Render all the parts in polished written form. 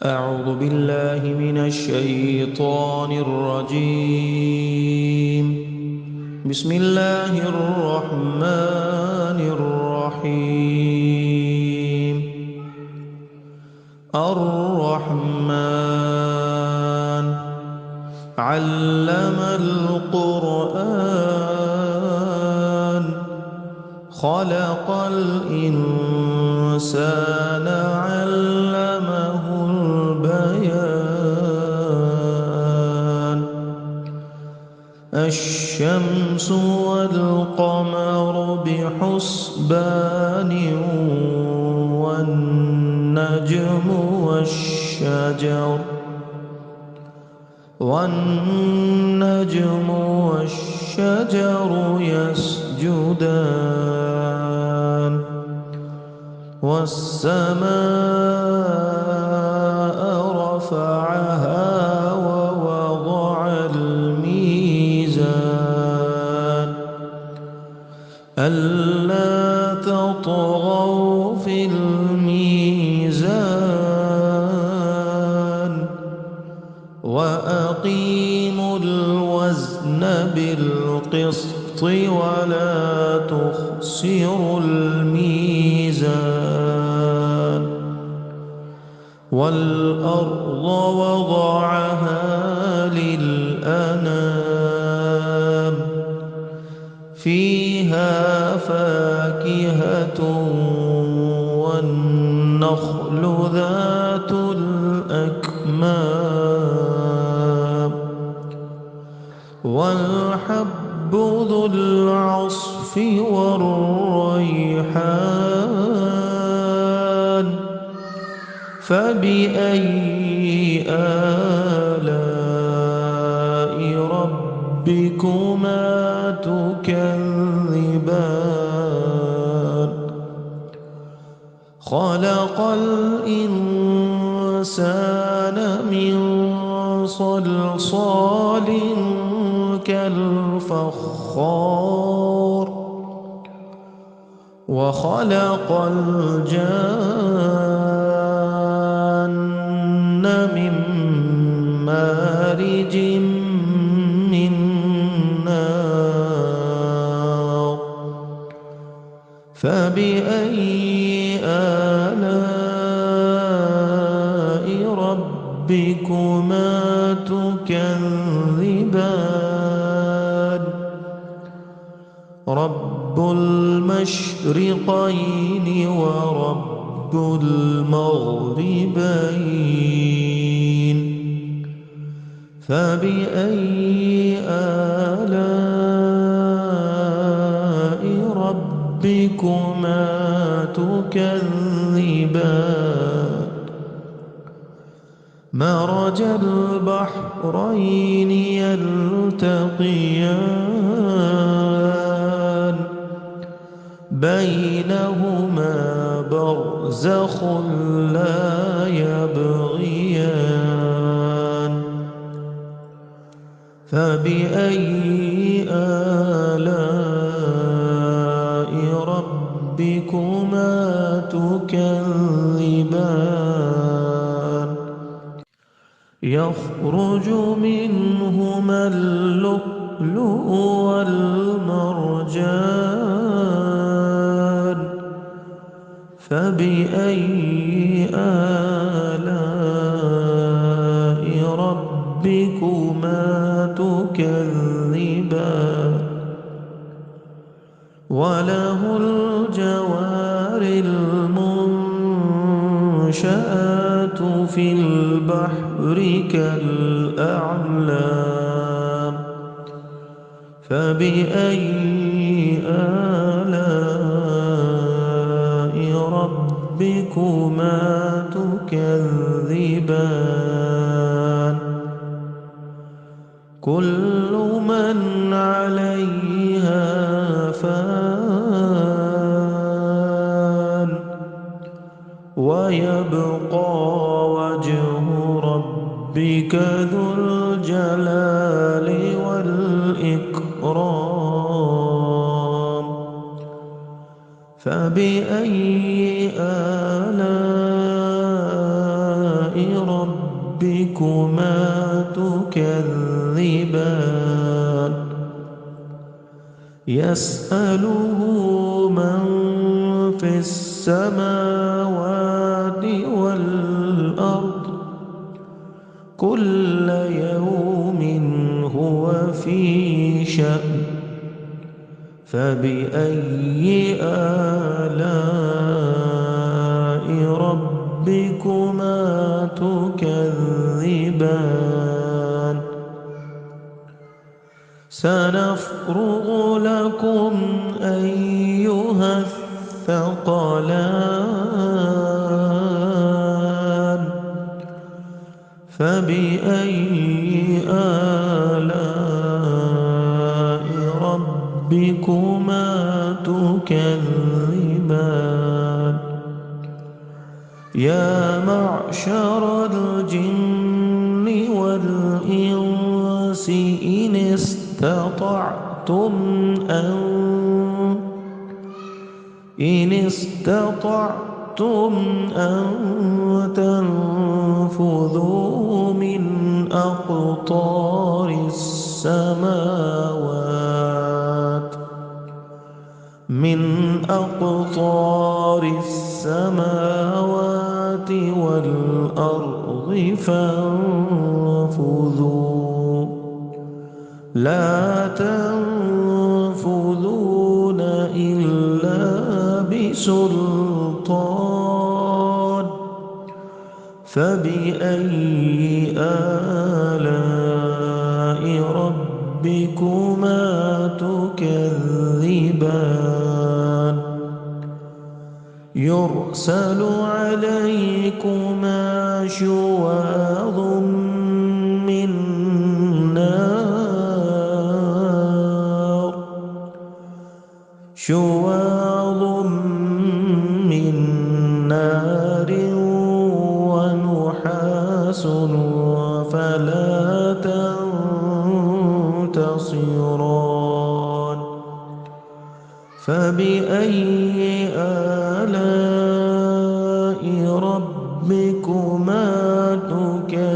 أعوذ بالله من الشيطان الرجيم. بسم الله الرحمن الرحيم. الرحمن علم القرآن خلق الإنسان علمه البيان. الشمس والقمر بحسبان والنجم والشجر يسجدان. والسماء رفعها ووضع الميزان ألا تطغوا في الميزان وأقيموا الوزن بالقسط ولا تخسروا الميزان. والأرض وضعها للأنام فيها فاكهة والنخل ذات الأكمام والحب ذو العصف والريحان. فبأي آلاء ربكما تكذبان؟ خلق الإنسان من صلصال كالفخار وخلق الجان من مارج من نار. فبأي آلاء ربكما تكذبان؟ رب المشرقين ورب المغربين. فبأي آلاء ربكما تكذبان؟ مرج البحرين يلتقيان بينهما برزخ لا يبغيان. فبأي آلاء ربكما تكذبان؟ يخرج منهما اللؤلؤ والمرجان. فبأي آلاء ربكما تكذبان؟ وله الجوار المنشآت في البحر كالأعلام. فبأي آلاء ربكما تكذبان؟ كل من عليها فان ويبقى وجه ربك ذو الجلال والإكرام. فبأي آلاء ربكما تكذبان يسأله من في السماوات والأرض كل يوم هو في شأن فبأي آلاء ربكما تكذبان سنفرغ لكم أيها الثقلان فبأي آلاء ربكما تكذبان يا معشر الجن والإنس إن استطعتم أن تنفذوا من أقطار السماوات والأرض فانفذوا لا تنفذون إلا بسلطان فبأي آلاء ربكما تكذبان يرسل عليكما شواظ من نار ونحاس فلا تنتصران فبأي آلاء ربكما تكذبان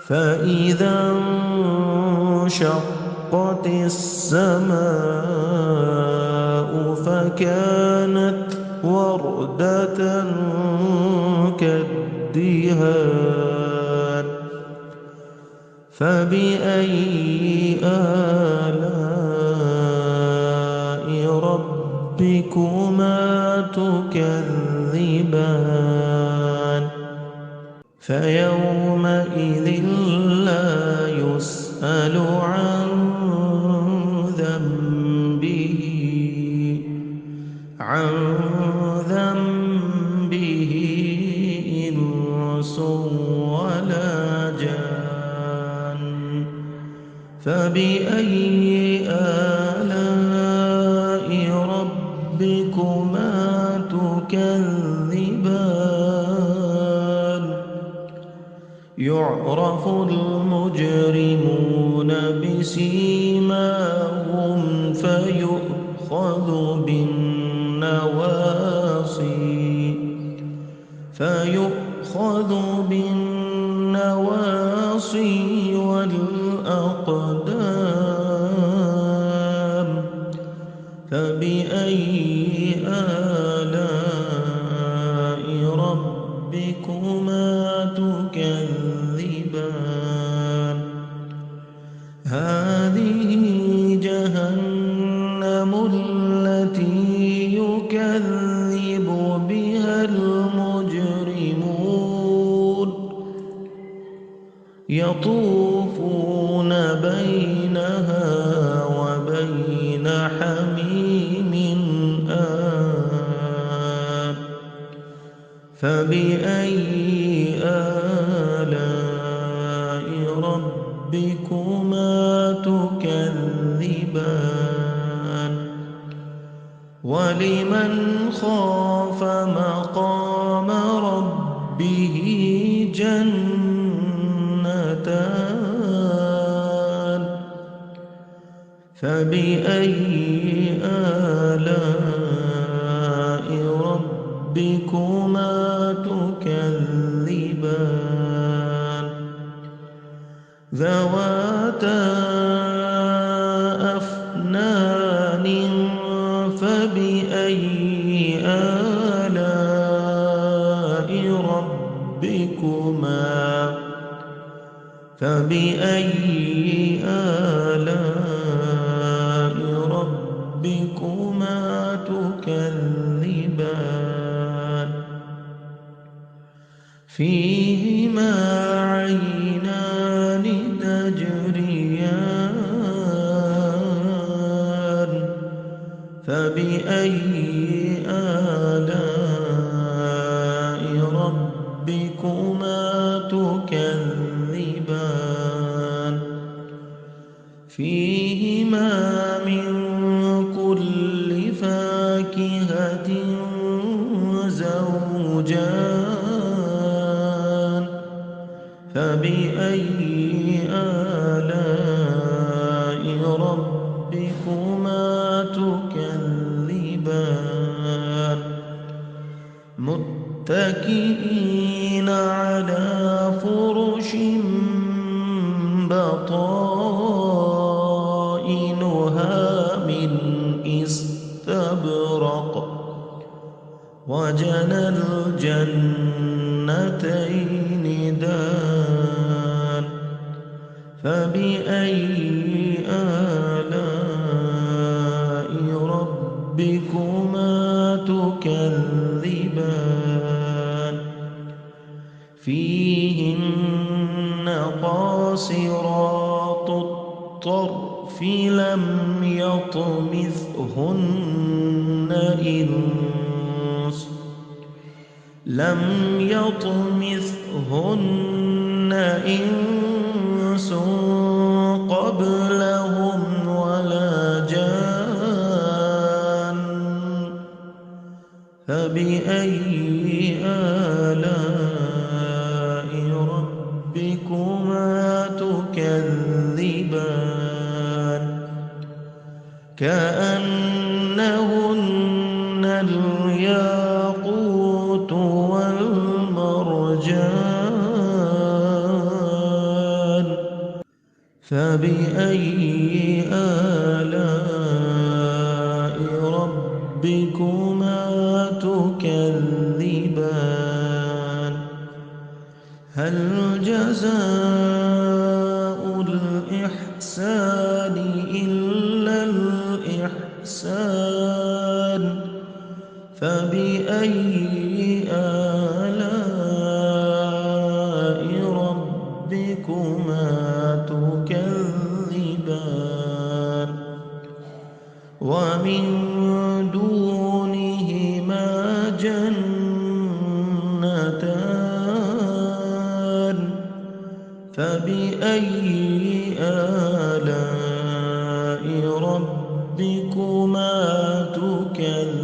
فإذا انشقت السماء فكانت وردة كالدهان فبأي آلاء ربكما تكذبان فيومئذ لا يسأل عن ذنبه إنس ولا جان فبأي آلاء ربكما تكذبان يعرف المجرمون بسيماهم فيؤخذ بالنواصي والأقدام فبأي آلاء ربكما تكذبان هذه جهنم التي يكذب بها المجرمون يطوفون بينها وبين حميم آن فبأي آلاء ربكما تكذبان ولمن خاف مقام ربه جنتان فبأي آلاء ربكما فبأي آلاء ربكما تكذبان فيهما عينان تجريان فبأي آلاء ربكما تكذبان فيهما من كل فاكهة زوجان فبأي آلاء ربكما تكذبان متكئين على فرش بطائنها من استبرق وجنى الجنتين دان فبأي آلاء ربكما تكذبان فيهن قاصرات الطرف لم يطمثهن إنس قبلهم ولا جان فبأي آلاء ربكما تكذبان كأنهن الياقوت والمرجان فبأي آلاء ربكما تكذبان هل جزاء الإحسان إلا الإحسان فبأي آلاء ربكما تكذبان ومن دونهما جنتان فبأي آلاء ربكما تكذبان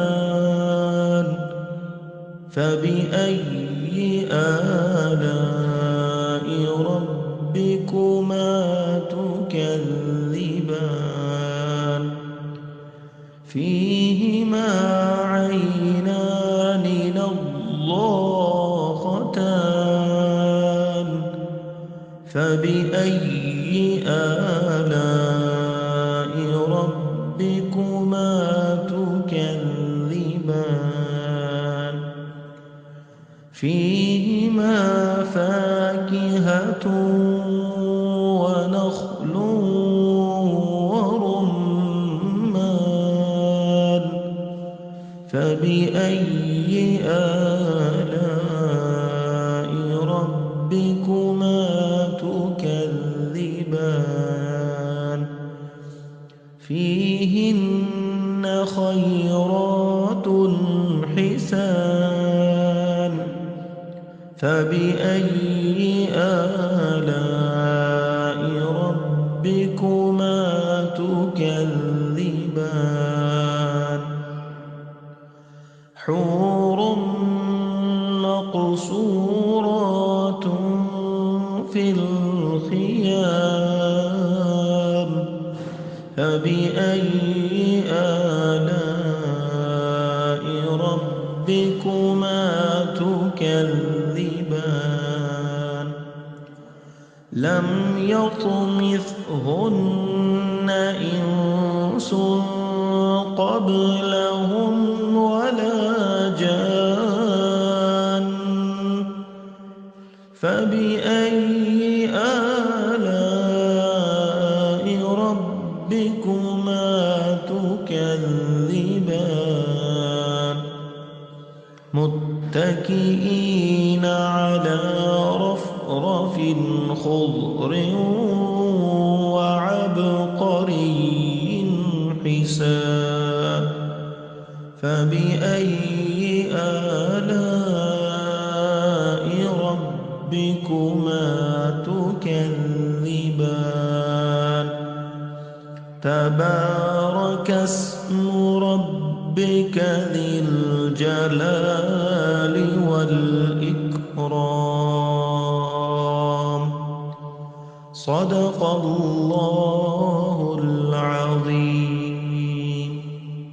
مدهامتان فبأي آلاء ربكما تكذبان فيهما عينان نضاختان فبأي آلاء ربكما تكذبان فيهما فاكهة ونخل ورمان فبأي آلاء ربكما تكذبان فيهن خيرات حسان فبأي آلاء ربكما تكذبان حور مقصورات في الخيام فبأي آلاء ربكما تكذبان لم يطمثهن إنس قبلهم ولا جان فبأي آلاء ربكما تكذبان متكئين على رفرف خضر وعبقري حسان فبأي آلاء ربكما تكذبان تبارك اسم ربك ذي الجلال والإكرام صدق الله العظيم.